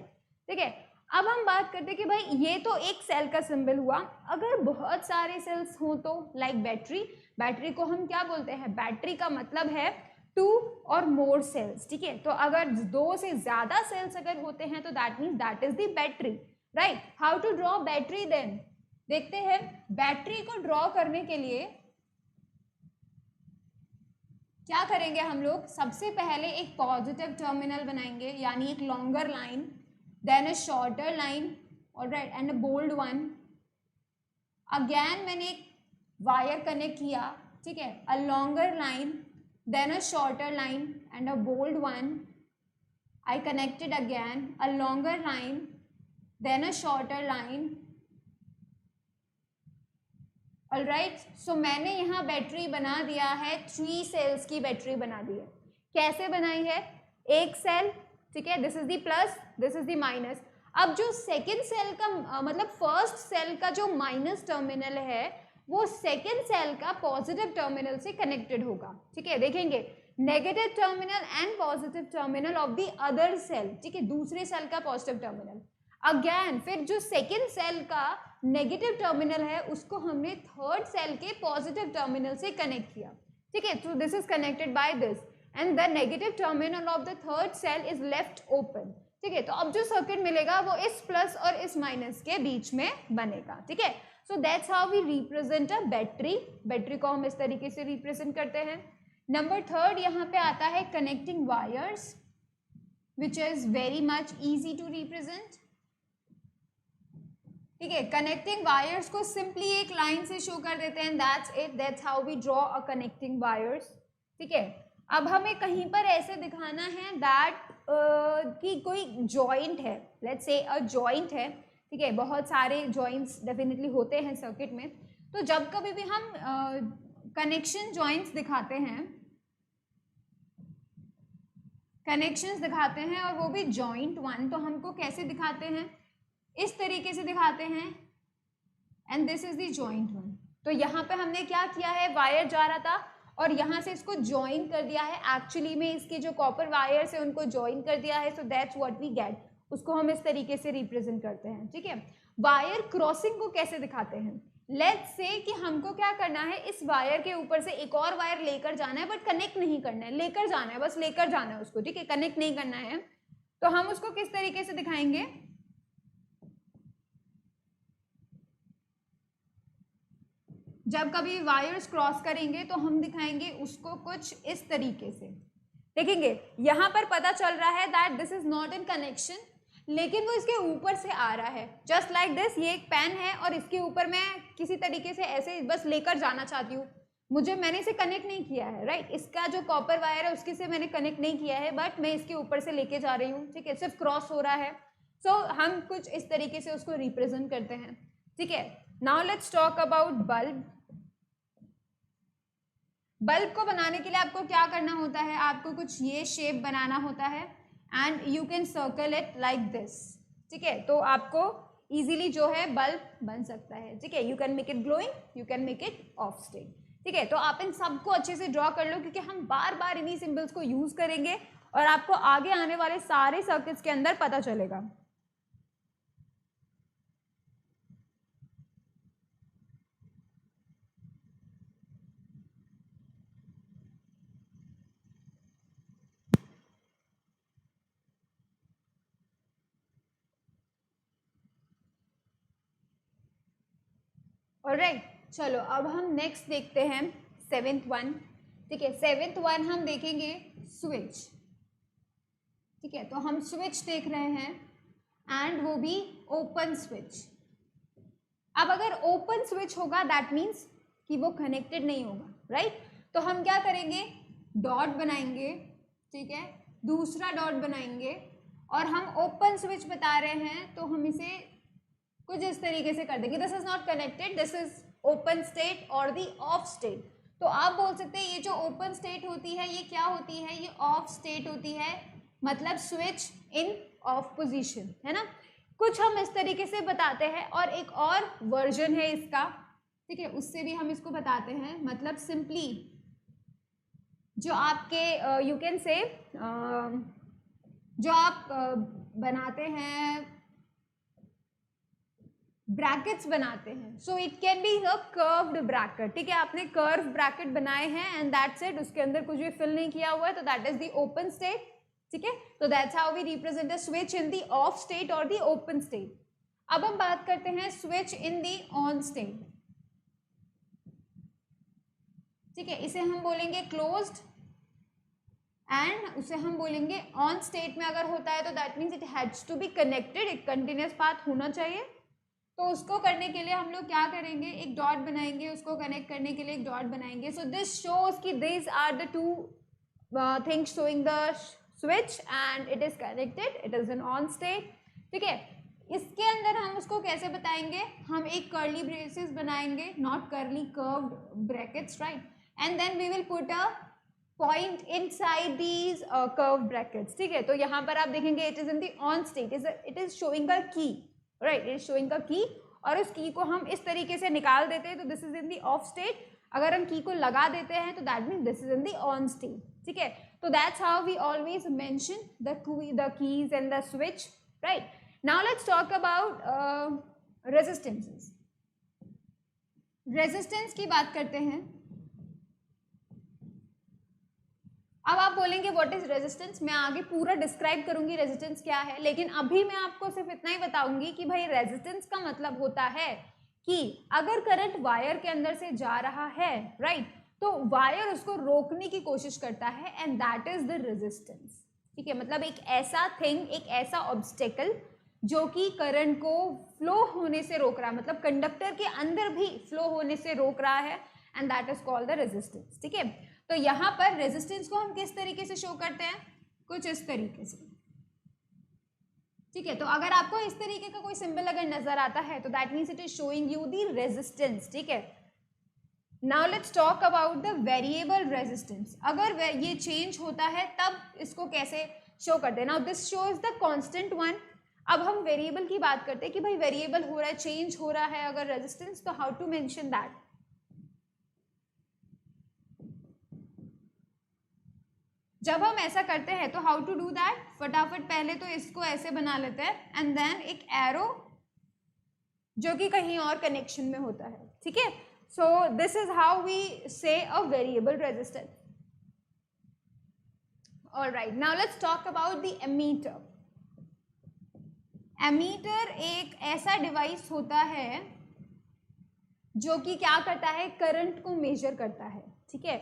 ठीक है। अब हम बात करते हैं कि भाई ये तो एक सेल का सिंबल हुआ, अगर बहुत सारे सेल्स हों तो लाइक बैटरी, बैटरी को हम क्या बोलते हैं, बैटरी का मतलब है 2 और मोर सेल्स, ठीक है। तो अगर 2 से ज्यादा सेल्स अगर होते हैं तो that means that is the battery, right. How to draw battery then, देखते हैं। बैटरी को ड्रॉ करने के लिए क्या करेंगे हम लोग, सबसे पहले एक पॉजिटिव टर्मिनल बनाएंगे यानी एक longer line, then a shorter line, alright, and a bold one. Again मैंने एक वायर कनेक्ट किया, ठीक है, a longer line, then a shorter line and a bold one. I connected again a longer line, then a shorter line. All right, so मैंने यहाँ बैटरी बना दिया है, 3 सेल्स की बैटरी बना दी है। कैसे बनाई है, एक सेल, ठीक है, this is the plus, this is the minus. अब जो सेकेंड सेल का मतलब फर्स्ट सेल का जो माइनस टर्मिनल है वो सेकेंड सेल का पॉजिटिव टर्मिनल से कनेक्टेड होगा, ठीक है। देखेंगे negative terminal and positive terminal of the other cell, ठीक है, दूसरे सेल का पॉजिटिव टर्मिनल। अगेन फिर जो सेकेंड सेल का नेगेटिव टर्मिनल है उसको हमने थर्ड सेल के पॉजिटिव टर्मिनल से कनेक्ट किया, ठीक है। तो this is connected by this and the negative terminal of the third cell is left open, ठीक है। तो अब जो सर्किट मिलेगा वो इस प्लस और इस माइनस के बीच में बनेगा, ठीक है। So that's how we represent a battery. Battery को हम इस तरीके से रिप्रेजेंट करते हैं। नंबर 3 यहाँ पे आता है connecting wires, which is very much easy to represent, ठीक है। कनेक्टिंग वायर्स को सिंपली एक लाइन से शो कर देते हैं, that's it, that's how we draw a connecting wires, ठीक है। अब हमें कहीं पर ऐसे दिखाना है दैट कि कोई जॉइंट है, लेट्स से अ जॉइंट है, ठीक है। बहुत सारे जॉइंट्स डेफिनेटली होते हैं सर्किट में, तो जब कभी भी हम कनेक्शन जॉइंट्स दिखाते हैं, कनेक्शंस दिखाते हैं और वो भी जॉइंट वन, तो हमको कैसे दिखाते हैं, इस तरीके से दिखाते हैं and this is the joint one. तो यहाँ पे हमने क्या किया है, वायर जा रहा था और यहाँ से इसको ज्वाइन कर दिया है, एक्चुअली में इसके जो कॉपर वायर्स है उनको ज्वाइन कर दिया है, so that's what we get, उसको हम इस तरीके से रिप्रेजेंट करते हैं, ठीक है। वायर क्रॉसिंग को कैसे दिखाते हैं? लेट्स से कि हमको क्या करना है, इस वायर के ऊपर से एक और वायर लेकर जाना है, बट कनेक्ट नहीं करना है, लेकर जाना है, बस लेकर जाना है उसको, ठीक है, कनेक्ट नहीं करना है। तो हम उसको किस तरीके से दिखाएंगे? जब कभी वायर्स क्रॉस करेंगे तो हम दिखाएंगे उसको कुछ इस तरीके से। देखेंगे यहाँ पर पता चल रहा है that this is not in connection, लेकिन वो इसके ऊपर से आ रहा है, जस्ट लाइक दिस। ये एक पेन है और इसके ऊपर मैं किसी तरीके से ऐसे बस लेकर जाना चाहती हूँ, मैंने इसे कनेक्ट नहीं किया है, राइट। इसका जो कॉपर वायर है उसके से मैंने कनेक्ट नहीं किया है, बट मैं इसके ऊपर से लेके जा रही हूँ, ठीक है, सिर्फ क्रॉस हो रहा है। सो हम कुछ इस तरीके से उसको रिप्रेजेंट करते हैं, ठीक है। Now let's talk about bulb. Bulb को बनाने के लिए आपको क्या करना होता है? आपको कुछ ये शेप बनाना होता है and you can circle it like this, ठीक है। तो आपको इजीली जो है बल्ब बन सकता है, ठीक है। You can make it glowing, you can make it of state, ठीक है। तो आप इन सबको अच्छे से ड्रॉ कर लो, क्योंकि हम बार बार इन्हीं सिंबल्स को यूज करेंगे और आपको आगे आने वाले सारे सर्किट्स के अंदर पता चलेगा। ऑलराइट, चलो अब हम नेक्स्ट देखते हैं 7th वन, ठीक है। 7th वन हम देखेंगे स्विच, ठीक है। तो हम स्विच देख रहे हैं एंड वो भी ओपन स्विच। अब अगर ओपन स्विच होगा दैट मीन्स कि वो कनेक्टेड नहीं होगा, राइट। तो हम क्या करेंगे, डॉट बनाएंगे, ठीक है, दूसरा डॉट बनाएंगे, और हम ओपन स्विच बता रहे हैं तो हम इसे कुछ इस तरीके से कर देंगे, this is not connected, this is open state और दी ऑफ स्टेट। तो आप बोल सकते हैं ये जो ओपन स्टेट होती है ये क्या होती है, ये ऑफ स्टेट होती है, मतलब स्विच इन ऑफ पोजीशन, है ना। कुछ हम इस तरीके से बताते हैं, और एक और वर्जन है इसका, ठीक है, उससे भी हम इसको बताते हैं। मतलब सिंपली जो आपके यू कैन से जो आप बनाते हैं, ब्रैकेट्स बनाते हैं, so it can be a curved bracket, ठीक है। आपने कर्व ब्रैकेट बनाए हैं एंड दैट्स इट, उसके अंदर कुछ भी फिल नहीं किया हुआ है, तो that is the open state, ठीक है। तो that's how we represent a switch in the off state और द ओपन स्टेट। अब हम बात करते हैं switch in the on state, ठीक है। इसे हम बोलेंगे क्लोज्ड एंड उसे हम बोलेंगे ऑन स्टेट में अगर होता है तो that means it has to be connected, एक कंटिन्यूस पाथ होना चाहिए। तो उसको करने के लिए हम लोग क्या करेंगे, एक डॉट बनाएंगे, उसको कनेक्ट करने के लिए एक डॉट बनाएंगे। सो दिस शोज कि this are the two things showing the switch and it is connected, it is an on state, ठीक है। इसके अंदर हम उसको कैसे बताएंगे, हम एक कर्ली ब्रेसेस बनाएंगे, not curly, curved brackets, right, and then we will put a point inside these curve brackets, ठीक है। तो यहाँ पर आप देखेंगे it is in the on state, it is showing a key, right, it is showing a key, और उस की को हम इस तरीके से निकाल देते हैं तो this is in the off state. अगर हम की को लगा देते हैं तो that means this is in the on state, ठीक है। तो that's how we always mention the keys and the switch, right. Now let's talk about resistances. Resistance की बात करते हैं। अब आप बोलेंगे व्हाट इज रेजिस्टेंस, मैं आगे पूरा डिस्क्राइब करूंगी रेजिस्टेंस क्या है, लेकिन अभी मैं आपको सिर्फ इतना ही बताऊंगी कि भाई रेजिस्टेंस का मतलब होता है कि अगर करंट वायर के अंदर से जा रहा है, राइट, तो वायर उसको रोकने की कोशिश करता है and that is the resistance, ठीक है। मतलब एक ऐसा थिंग, एक ऐसा ऑब्स्टेकल जो कि करंट को फ्लो होने से रोक रहा है, मतलब कंडक्टर के अंदर भी फ्लो होने से रोक रहा है, and that is called the resistance, ठीक है। तो यहाँ पर रेजिस्टेंस को हम किस तरीके से शो करते हैं, कुछ इस तरीके से, ठीक है। तो अगर आपको इस तरीके का कोई सिंबल अगर नजर आता है तो that means it is showing you the resistance, ठीक है। Now let's talk about the variable resistance. अगर ये चेंज होता है तब इसको कैसे शो करते हैं। Now this shows the constant one. अब हम वेरिएबल की बात करते हैं कि भाई वेरिएबल हो रहा है, चेंज हो रहा है अगर रेजिस्टेंस, तो हाउ टू मेंशन दैट। जब हम ऐसा करते हैं तो हाउ टू डू दैट, फटाफट पहले तो इसको ऐसे बना लेते हैं एंड देन एक एरो जो कि कहीं और कनेक्शन में होता है, ठीक है। So this is how we say a variable resistance. Alright, now let's talk about the ammeter. Ammeter एक ऐसा डिवाइस होता है जो कि क्या करता है, करंट को मेजर करता है, ठीक है।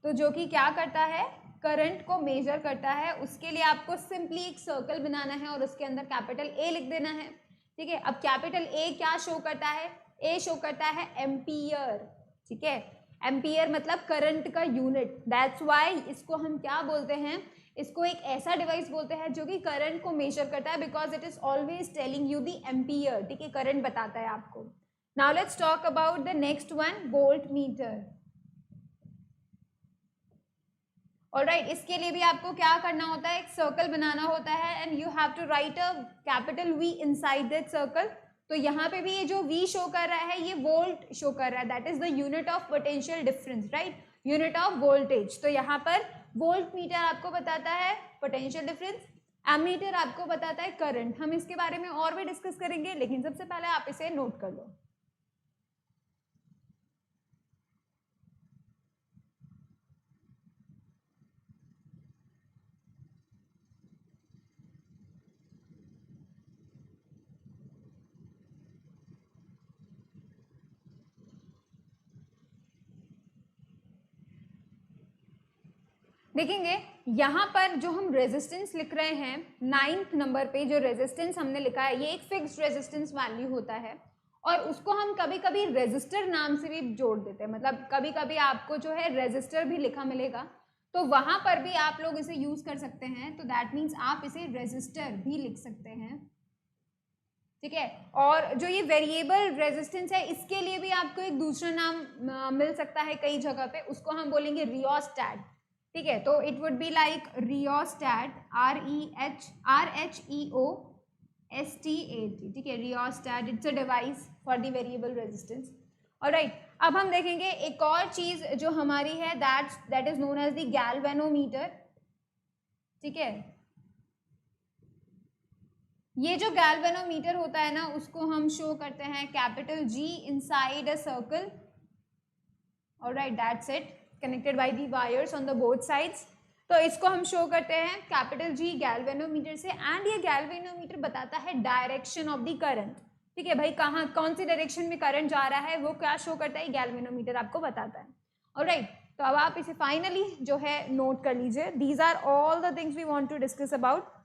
तो जो कि क्या करता है, करंट को मेजर करता है। उसके लिए आपको सिंपली एक सर्कल बनाना है और उसके अंदर कैपिटल ए लिख देना है, ठीक है। अब कैपिटल ए क्या शो करता है, ए शो करता है एम्पियर, ठीक है। एम्पियर मतलब करंट का यूनिट, दैट्स व्हाई इसको हम क्या बोलते हैं, इसको एक ऐसा डिवाइस बोलते हैं जो कि करंट को मेजर करता है, because it is always telling you the ampere, ठीक है, करंट बताता है आपको। Now let's talk about the next one, volt meter. Alright, इसके लिए भी आपको क्या करना होता है, एक सर्कल बनाना होता है and you have to write a capital V inside that circle. तो यहाँ पे भी ये जो V शो कर रहा है ये वोल्ट शो कर रहा है, that is the unit of potential difference, right, unit of voltage. तो यहाँ पर वोल्ट मीटर आपको बताता है पोटेंशियल डिफरेंस, एमीटर आपको बताता है करंट। हम इसके बारे में और भी डिस्कस करेंगे, लेकिन सबसे पहले आप इसे नोट कर लो। देखेंगे यहाँ पर जो हम रेजिस्टेंस लिख रहे हैं 9th नंबर पे, जो रेजिस्टेंस हमने लिखा है ये एक फिक्स्ड रेजिस्टेंस वैल्यू होता है और उसको हम कभी कभी रेजिस्टर नाम से भी जोड़ देते हैं। मतलब कभी कभी आपको जो है रेजिस्टर भी लिखा मिलेगा, तो वहां पर भी आप लोग इसे यूज कर सकते हैं। तो दैट मीन्स आप इसे रेजिस्टर भी लिख सकते हैं, ठीक है। और जो ये वेरिएबल रेजिस्टेंस है इसके लिए भी आपको एक दूसरा नाम मिल सकता है कई जगह पे, उसको हम बोलेंगे रियोस्टैट, ठीक है। तो it would be like rheostat, REHREOSTAT, ठीक है, rheostat, it's a device for the variable resistance. Alright, अब हम देखेंगे एक और चीज जो हमारी है, that is known as the galvanometer, ठीक है। ये जो गैल्वेनोमीटर होता है ना उसको हम शो करते हैं capital G inside a circle, alright, that's it, connected by the wires on the both sides. तो इसको हम शो करते हैं कैपिटल G गैल्वेनोमीटर से, एंड ये गैल्वेनोमीटर बताता है डायरेक्शन ऑफ द करंट, ठीक है भाई, कहाँ कौन सी डायरेक्शन में करंट जा रहा है वो क्या शो करता है, गैल्वेनोमीटर आपको बताता है। ऑलराइट, तो अब आप इसे फाइनली जो है नोट कर लीजिए। These are all the things we want to discuss about.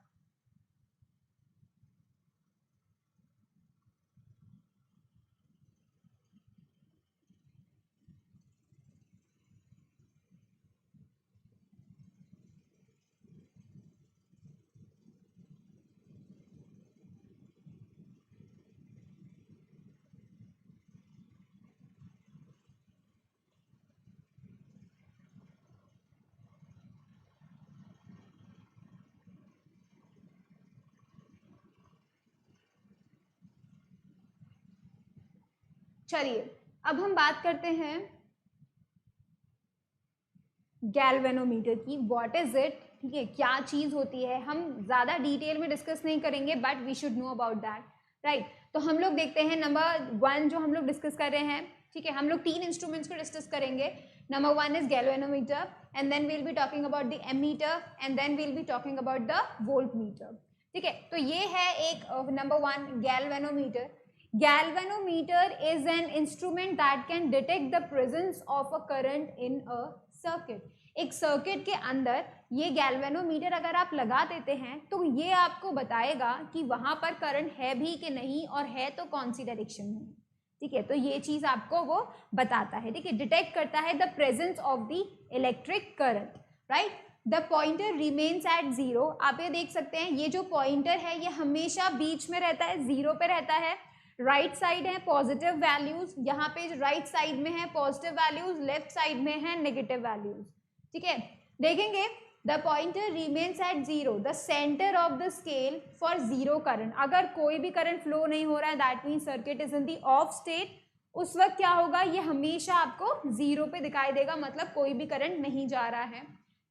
चलिए अब हम बात करते हैं गैल्वेनोमीटर की, व्हाट इज इट, ठीक है, क्या चीज होती है। हम ज्यादा डिटेल में डिस्कस नहीं करेंगे but we should know about that, right. तो हम लोग देखते हैं नंबर 1 जो हम लोग डिस्कस कर रहे हैं, ठीक है। हम लोग 3 इंस्ट्रूमेंट्स को डिस्कस करेंगे। Number 1 is galvanometer and then we'll be talking about the ammeter and then we'll be talking about the voltmeter, ठीक है। तो ये है एक number 1 galvanometer. Galvanometer is an instrument that can detect the presence of a current in a circuit. एक सर्किट के अंदर ये गैल्वेनोमीटर अगर आप लगा देते हैं तो ये आपको बताएगा कि वहां पर करंट है भी कि नहीं, और है तो कौन सी डायरेक्शन में, ठीक है। तो ये चीज आपको वो बताता है, ठीक है, डिटेक्ट करता है the presence of the electric current, right. The pointer remains at 0। आप ये देख सकते हैं ये जो पॉइंटर है ये हमेशा बीच में रहता है, 0 पे रहता है। राइट साइड है पॉजिटिव वैल्यूज, यहाँ पे राइट साइड में है पॉजिटिव वैल्यूज, लेफ्ट साइड में है नेगेटिव वैल्यूज, ठीक है। देखेंगे the pointer remains at 0, the centre of the scale for 0 current. अगर कोई भी करंट फ्लो नहीं हो रहा है that means circuit is in the off state, उस वक्त क्या होगा, ये हमेशा आपको 0 पे दिखाई देगा, मतलब कोई भी करंट नहीं जा रहा है,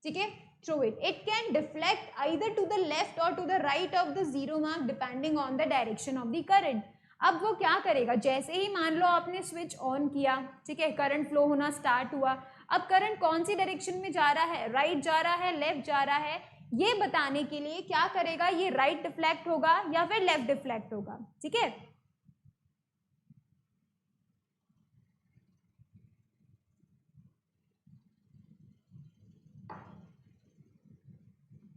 ठीक है। Through it can deflect either to the left or to the right of the 0 mark depending on the direction of the current. अब वो क्या करेगा, जैसे ही मान लो आपने स्विच ऑन किया, ठीक है, करंट फ्लो होना स्टार्ट हुआ, अब करंट कौन सी डायरेक्शन में जा रहा है, राइट जा रहा है, लेफ्ट जा रहा है, ये बताने के लिए क्या करेगा, ये राइट डिफ्लेक्ट होगा या फिर लेफ्ट डिफ्लेक्ट होगा, ठीक है।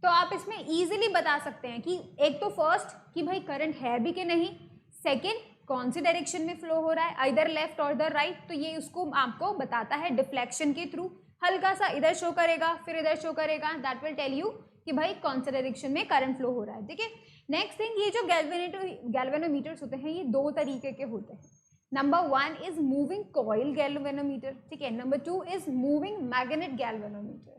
तो आप इसमें इजीली बता सकते हैं कि एक तो फर्स्ट कि भाई करंट है भी कि नहीं, सेकंड कौन सी डायरेक्शन में फ्लो हो रहा है, आइदर लेफ्ट और द राइट, तो ये उसको आपको बताता है डिफ्लेक्शन के थ्रू, हल्का सा इधर शो करेगा फिर इधर शो करेगा, दैट विल टेल यू कि भाई कौन सा डायरेक्शन में करंट फ्लो हो रहा है, ठीक है। नेक्स्ट थिंग, ये जो गैल्वेनोमीटर्स होते हैं ये दो तरीके के होते हैं। Number 1 is moving coil galvanometer, ठीक है। Number 2 is moving magnet galvanometer.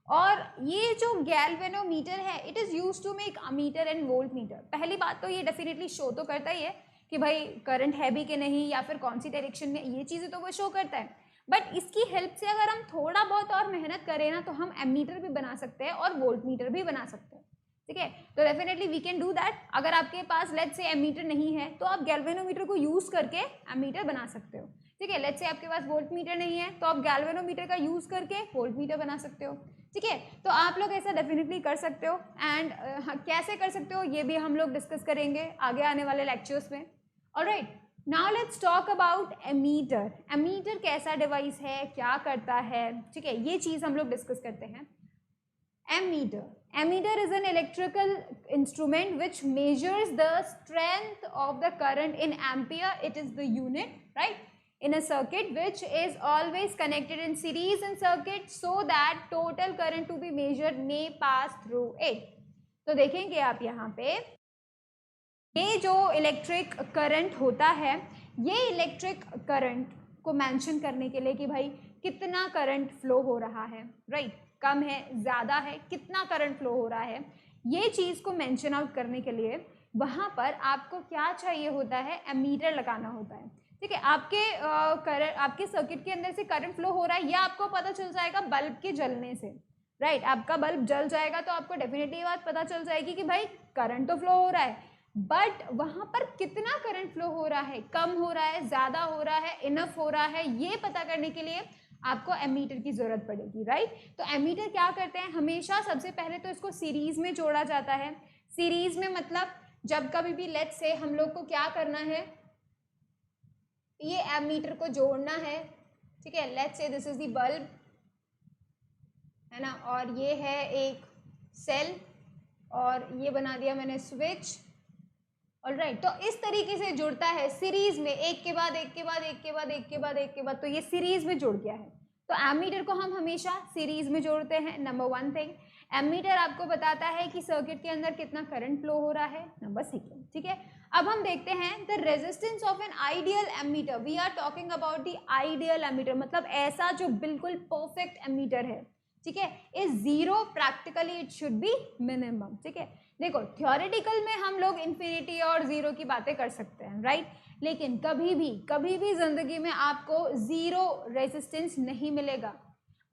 और ये जो गैल्वेनोमीटर है it is use to make ammeter and voltmeter. पहली बात तो ये डेफिनेटली शो तो करता ही है कि भाई करंट है भी कि नहीं या फिर कौन सी डायरेक्शन में, ये चीज़ें तो वो शो करता है, बट इसकी हेल्प से अगर हम थोड़ा बहुत और मेहनत करें ना तो हम एमीटर भी बना सकते हैं और वोल्ट मीटर भी बना सकते हैं, ठीक है। तो definitely we can do that. अगर आपके पास लेट्स से एमीटर नहीं है तो आप गैल्वेनोमीटर को यूज करके एमीटर बना सकते हो, ठीक है। लेट्स से आपके पास वोल्ट मीटर नहीं है तो आप गैल्वेनोमीटर का यूज करके वोल्ट मीटर बना सकते हो, ठीक है। तो आप लोग ऐसा डेफिनेटली कर सकते हो एंड कैसे कर सकते हो ये भी हम लोग डिस्कस करेंगे आगे आने वाले लेक्चर्स में। Alright, now let's talk about ammeter. Ammeter कैसा डिवाइस है, क्या करता है, ठीक है, ये चीज हम लोग डिस्कस करते हैं। Ammeter is an electrical instrument which measures the strength of the current in ampere. It is the unit, right, in a circuit which is always connected in series in circuit so that total current to be measured may pass through it. तो देखेंगे आप यहाँ पे ये जो इलेक्ट्रिक करंट होता है, ये इलेक्ट्रिक करंट को मेंशन करने के लिए कि भाई कितना करंट फ्लो हो रहा है, राइट, कम है ज़्यादा है, कितना करंट फ्लो हो रहा है, ये चीज़ को मेंशन आउट करने के लिए वहाँ पर आपको क्या चाहिए होता है, एमीटर लगाना होता है, ठीक है। आपके सर्किट के अंदर से करंट फ्लो हो रहा है, यह आपको पता चल जाएगा बल्ब के जलने से, राइट। आपका बल्ब जल जाएगा तो आपको डेफिनेटली बात पता चल जाएगी कि भाई करंट तो फ्लो हो रहा है, बट वहां पर कितना करंट फ्लो हो रहा है, कम हो रहा है, ज्यादा हो रहा है, इनफ हो रहा है, ये पता करने के लिए आपको एमीटर की जरूरत पड़ेगी, राइट। तो एमीटर क्या करते हैं, हमेशा सबसे पहले तो इसको सीरीज में जोड़ा जाता है। सीरीज में मतलब जब कभी भी लेट्स से हम लोग को क्या करना है, ये एमीटर को जोड़ना है, ठीक है। Let's say this is the bulb, है ना, और ये है एक सेल और ये बना दिया मैंने स्विच, ऑलराइट। तो इस तरीके से जुड़ता है सीरीज में, एक के बाद एक के बाद एक के बाद एक के बाद एक के बाद, तो ये सीरीज में जुड़ गया है। तो एमीटर को हम हमेशा सीरीज में जोड़ते हैं। नंबर 1 थिंग, एमीटर आपको बताता है कि सर्किट के अंदर कितना करंट फ्लो हो रहा है। नंबर 2, ठीक है। अब हम देखते हैं the resistance of an ideal ammeter. We are talking about the ideal ammeter, मतलब ऐसा जो बिल्कुल परफेक्ट एमीटर है, ठीक है, is zero, practically it should be minimum, ठीक है। देखो थ्योरेटिकल में हम लोग इन्फिनिटी और जीरो की बातें कर सकते हैं, राइट, लेकिन कभी भी जिंदगी में आपको जीरो रेजिस्टेंस नहीं मिलेगा।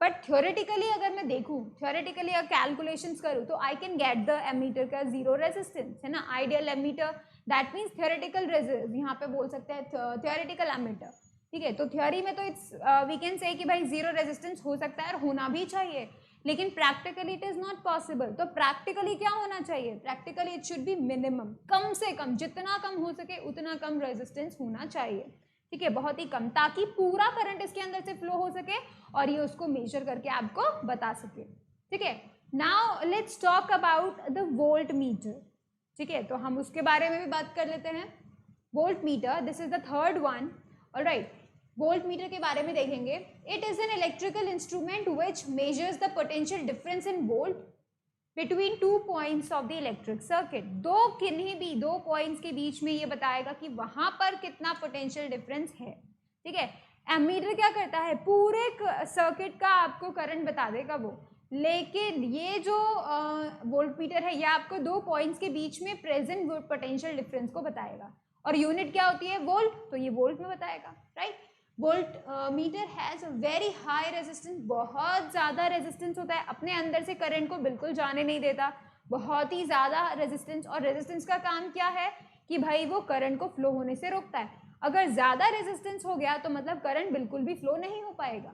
बट थ्योरेटिकली अगर मैं देखूं, थ्योरेटिकली अगर कैलकुलेशंस करूं तो I can get the ammeter का जीरो रेजिस्टेंस, है ना, ideal ammeter, that means theoretical यहाँ पे बोल सकते हैं थ्योरेटिकल एमीटर, ठीक है। तो थ्योरी में तो इट्स वी कैन से कि भाई जीरो रेजिस्टेंस हो सकता है और होना भी चाहिए, लेकिन practically it is not possible. तो प्रैक्टिकली क्या होना चाहिए, practically it should be minimum, कम से कम, जितना कम हो सके उतना कम रेजिस्टेंस होना चाहिए, ठीक है, बहुत ही कम, ताकि पूरा करंट इसके अंदर से फ्लो हो सके और ये उसको मेजर करके आपको बता सके, ठीक है। Now let's talk about the voltmeter, ठीक है, तो हम उसके बारे में भी बात कर लेते हैं। Volt meter, this is the third one, alright. Volt meter के बारे में देखेंगे। It is an electrical instrument which measures the potential difference in volt between 2 points of the electric circuit. दो पॉइंट्स के बीच में ये बताएगा कि वहां पर कितना पोटेंशियल डिफरेंस है, ठीक है। एमीटर क्या करता है, पूरे सर्किट का आपको करंट बता देगा वो, लेकिन ये जो वोल्ट मीटर है ये आपको 2 पॉइंट्स के बीच में प्रेजेंट पोटेंशियल डिफरेंस को बताएगा, और यूनिट क्या होती है, वोल्ट, तो ये वोल्ट में बताएगा, right. Volt meter has a very high resistance, बहुत ज़्यादा रेजिस्टेंस होता है, अपने अंदर से करंट को बिल्कुल जाने नहीं देता, बहुत ही ज़्यादा रेजिस्टेंस। और रेजिस्टेंस का काम क्या है कि भाई वो करंट को फ्लो होने से रोकता है। अगर ज़्यादा रेजिस्टेंस हो गया तो मतलब करंट बिल्कुल भी फ्लो नहीं हो पाएगा।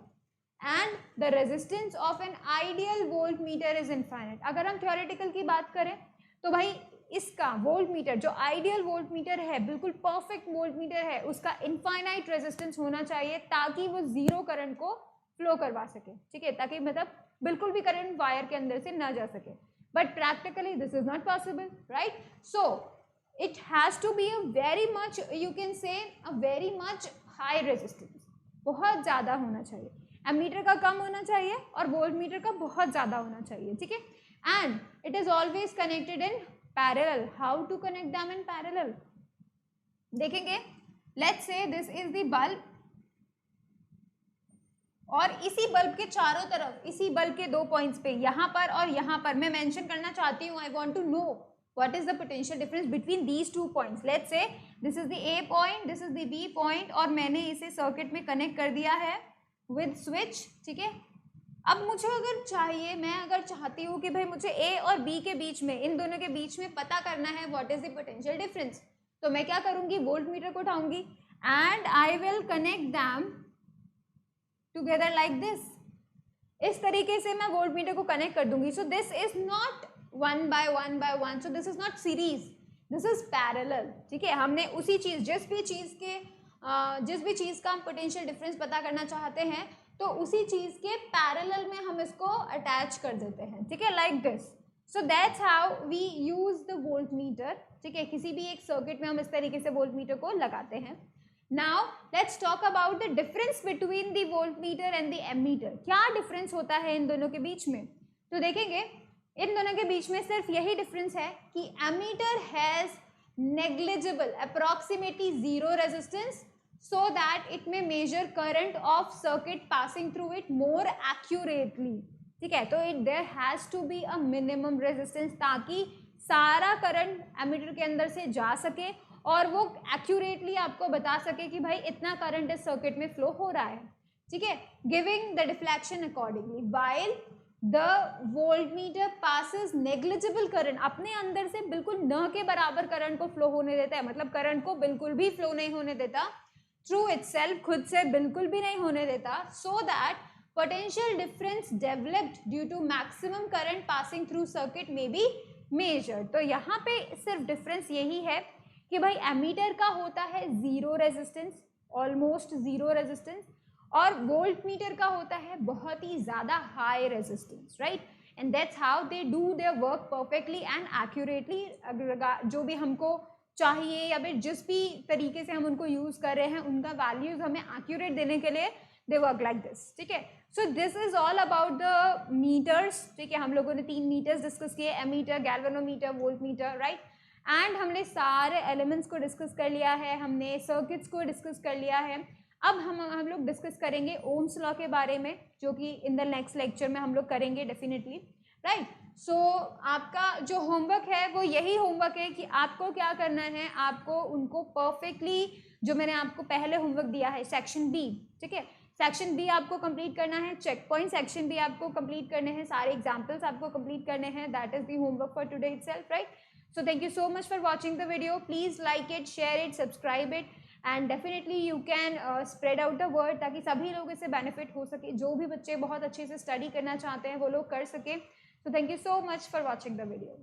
And the resistance of an ideal volt meter is infinite. अगर हम थ्योरेटिकल की बात करें तो भाई इसका वोल्ट मीटर जो आइडियल वोल्ट मीटर है, बिल्कुल परफेक्ट वोल्ट मीटर है, उसका इनफाइनाइट रेजिस्टेंस होना चाहिए ताकि वो जीरो करंट को फ्लो करवा सके, ठीक है, ताकि मतलब बिल्कुल भी करंट वायर के अंदर से ना जा सके। But practically this is not possible, right? So it has to be a very much, you can say a very much high resistance, बहुत ज़्यादा होना चाहिए। एमीटर का कम होना चाहिए और वोल्ट मीटर का बहुत ज़्यादा होना चाहिए, ठीक है। And it is always connected in parallel. How to connect them in parallel देखेंगे। Let's say this is the bulb और इसी बल्ब के चारों तरफ, इसी बल्ब के 2 पॉइंट्स पे, यहाँ पर और यहाँ पर मैं मेंशन करना चाहती हूँ, I want to know what is the potential difference between these 2 points. Let's say this is the A point, this is the B point और मैंने इसे सर्किट में कनेक्ट कर दिया है with switch, ठीक है। अब मुझे अगर चाहिए, मैं अगर चाहती हूँ कि भाई मुझे A और B के बीच में, इन दोनों के बीच में पता करना है what is the potential difference, तो मैं क्या करूँगी, वोल्ट मीटर को उठाऊंगी and I will connect them together like this। इस तरीके से मैं वोल्ट मीटर को कनेक्ट कर दूंगी। So this is not one by one, so this is not series, this is parallel, ठीक है। हमने उसी चीज, जिस भी चीज का हम पोटेंशियल डिफरेंस पता करना चाहते हैं तो उसी चीज के पैरेलल में हम इसको अटैच कर देते हैं, ठीक है, like this. So that's how we use the voltmeter, ठीक है। किसी भी एक सर्किट में हम इस तरीके से वोल्ट मीटर को लगाते हैं। Now let's talk about the difference between the voltmeter and the ammeter। क्या डिफरेंस होता है इन दोनों के बीच में, तो देखेंगे इन दोनों के बीच में सिर्फ यही डिफरेंस है कि ammeter has negligible approximately zero resistance so that it may measure current of circuit passing through it more accurately, ठीक है। तो it there has to be a minimum resistance ताकि सारा करंट एमीटर के अंदर से जा सके और वो एक्यूरेटली आपको बता सके कि भाई इतना करंट इस सर्किट में फ्लो हो रहा है, ठीक है, giving the deflection accordingly. While the voltmeter passes negligible current, अपने अंदर से बिल्कुल न के बराबर करंट को फ्लो होने देता है, मतलब करंट को बिल्कुल भी फ्लो नहीं होने देता, थ्रू इटसेल्फ, खुद से बिल्कुल भी नहीं होने देता, so that potential difference developed due to maximum current passing through circuit में बी मेजर्ड। तो यहाँ पे सिर्फ डिफरेंस यही है कि भाई एमीटर का होता है zero resistance, almost zero resistance, और वोल्ट मीटर का होता है बहुत ही ज़्यादा high resistance, right. And that's how they do their work perfectly and accurately. जो भी हमको चाहिए या फिर जिस भी तरीके से हम उनको यूज़ कर रहे हैं उनका वैल्यूज हमें एक्यूरेट देने के लिए दे वर्क लाइक दिस, ठीक है। So this is all about the meters, ठीक है। हम लोगों ने 3 मीटर्स डिस्कस किए, ammeter, galvanometer, voltmeter, right. And हमने सारे एलिमेंट्स को डिस्कस कर लिया है, हमने सर्किट्स को डिस्कस कर लिया है। अब हम लोग डिस्कस करेंगे ओम्स लॉ के बारे में, जो कि इन द नेक्स्ट लेक्चर में हम लोग करेंगे डेफिनेटली, राइट। सो आपका जो होमवर्क है वो यही होमवर्क है कि आपको क्या करना है, आपको उनको परफेक्टली, जो मैंने आपको पहले होमवर्क दिया है सेक्शन बी, ठीक है, सेक्शन बी आपको कंप्लीट करना है, चेक पॉइंट सेक्शन भी आपको कंप्लीट करने हैं, सारे एग्जाम्पल्स आपको कंप्लीट करने हैं। That is the homework for today itself, right. So thank you so much for watching the video. Please like it, share it, subscribe it, and definitely you can spread out the word ताकि सभी लोग इससे benefit हो सके, जो भी बच्चे बहुत अच्छे से study करना चाहते हैं वो लोग कर सके। So thank you so much for watching the video.